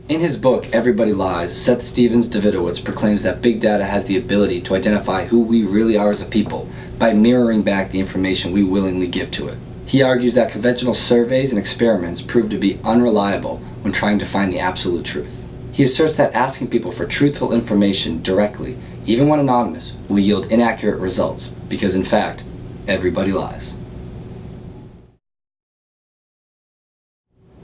In his book, Everybody Lies, Seth Stephens-Davidowitz proclaims that big data has the ability to identify who we really are as a people by mirroring back the information we willingly give to it. He argues that conventional surveys and experiments prove to be unreliable when trying to find the absolute truth. He asserts that asking people for truthful information directly, even when anonymous, will yield inaccurate results, because in fact, everybody lies.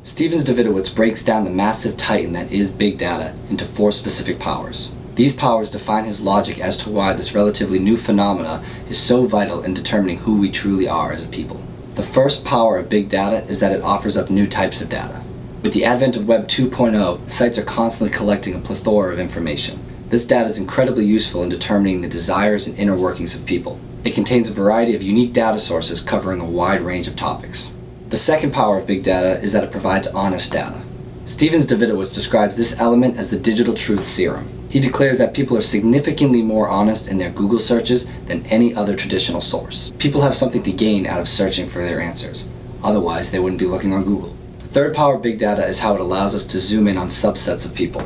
Stephens-Davidowitz breaks down the massive titan that is big data into 4 specific powers. These powers define his logic as to why this relatively new phenomena is so vital in determining who we truly are as a people. The first power of big data is that it offers up new types of data. With the advent of Web 2.0, sites are constantly collecting a plethora of information. This data is incredibly useful in determining the desires and inner workings of people. It contains a variety of unique data sources covering a wide range of topics. The second power of big data is that it provides honest data. Stephens-Davidowitz describes this element as the digital truth serum. He declares that people are significantly more honest in their Google searches than any other traditional source. People have something to gain out of searching for their answers. Otherwise, they wouldn't be looking on Google. The third power of big data is how it allows us to zoom in on subsets of people.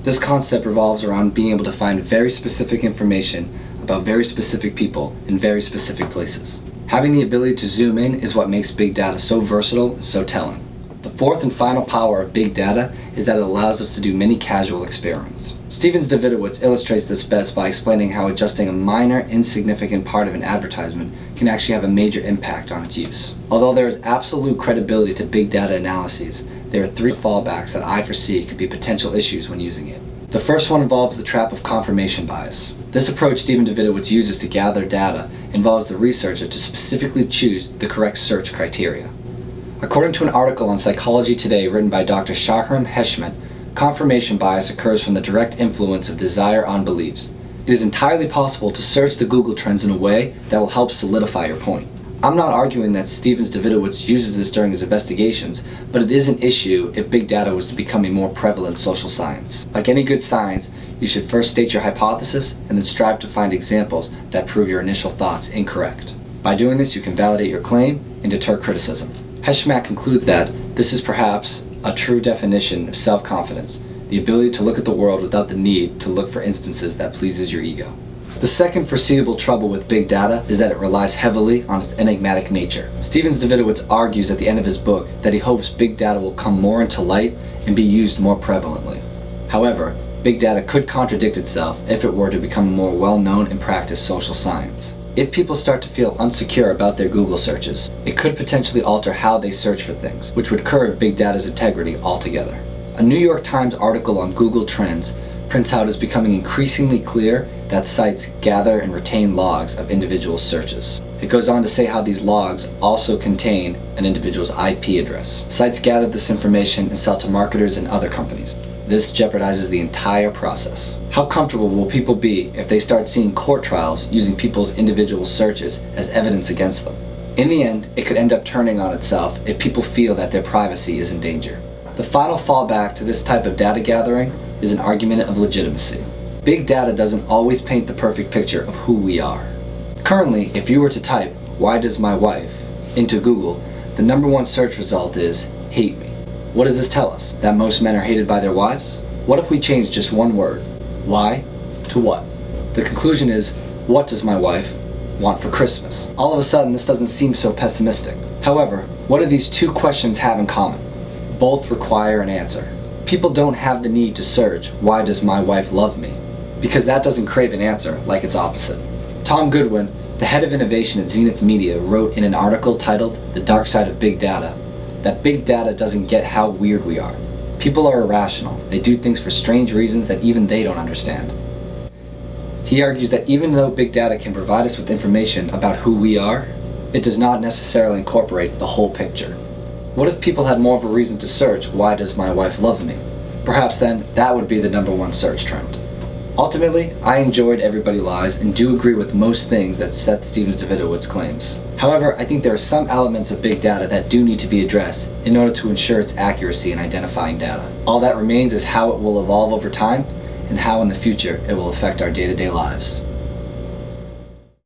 This concept revolves around being able to find very specific information about very specific people in very specific places. Having the ability to zoom in is what makes big data so versatile and so telling. The fourth and final power of big data is that it allows us to do many casual experiments. Stephens-Davidowitz illustrates this best by explaining how adjusting a minor, insignificant part of an advertisement can actually have a major impact on its use. Although there is absolute credibility to big data analyses, there are 3 fallbacks that I foresee could be potential issues when using it. The first one involves the trap of confirmation bias. This approach Stephens-Davidowitz uses to gather data involves the researcher to specifically choose the correct search criteria. According to an article on Psychology Today written by Dr. Shahram Heshmat, confirmation bias occurs from the direct influence of desire on beliefs. It is entirely possible to search the Google Trends in a way that will help solidify your point. I'm not arguing that Stephens-Davidowitz uses this during his investigations, but it is an issue if big data was to become a more prevalent social science. Like any good science, you should first state your hypothesis and then strive to find examples that prove your initial thoughts incorrect. By doing this, you can validate your claim and deter criticism. Heshmat concludes that this is perhaps a true definition of self-confidence, the ability to look at the world without the need to look for instances that pleases your ego. The second foreseeable trouble with big data is that it relies heavily on its enigmatic nature. Stephens-Davidowitz argues at the end of his book that he hopes big data will come more into light and be used more prevalently. However, big data could contradict itself if it were to become a more well-known and practiced social science. If people start to feel insecure about their Google searches, it could potentially alter how they search for things, which would curb big data's integrity altogether. A New York Times article on Google Trends prints out it's becoming increasingly clear that sites gather and retain logs of individual searches. It goes on to say how these logs also contain an individual's IP address. Sites gather this information and sell to marketers and other companies. This jeopardizes the entire process. How comfortable will people be if they start seeing court trials using people's individual searches as evidence against them? In the end, it could end up turning on itself if people feel that their privacy is in danger. The final fallback to this type of data gathering is an argument of legitimacy. Big data doesn't always paint the perfect picture of who we are. Currently, if you were to type, "Why does my wife?" into Google, the #1 search result is, "hate me." What does this tell us? That most men are hated by their wives? What if we change just one word, "why," to "what"? The conclusion is, what does my wife want for Christmas? All of a sudden, this doesn't seem so pessimistic. However, what do these 2 questions have in common? Both require an answer. People don't have the need to search, "Why does my wife love me?" because that doesn't crave an answer like its opposite. Tom Goodwin, the head of innovation at Zenith Media, wrote in an article titled "The Dark Side of Big Data" that big data doesn't get how weird we are. People are irrational. They do things for strange reasons that even they don't understand. He argues that even though big data can provide us with information about who we are, it does not necessarily incorporate the whole picture. What if people had more of a reason to search, "Why does my wife love me?" Perhaps then that would be the #1 search trend. Ultimately, I enjoyed Everybody Lies and do agree with most things that Seth Stephens-Davidowitz claims. However, I think there are some elements of big data that do need to be addressed in order to ensure its accuracy in identifying data. All that remains is how it will evolve over time and how in the future it will affect our day-to-day lives.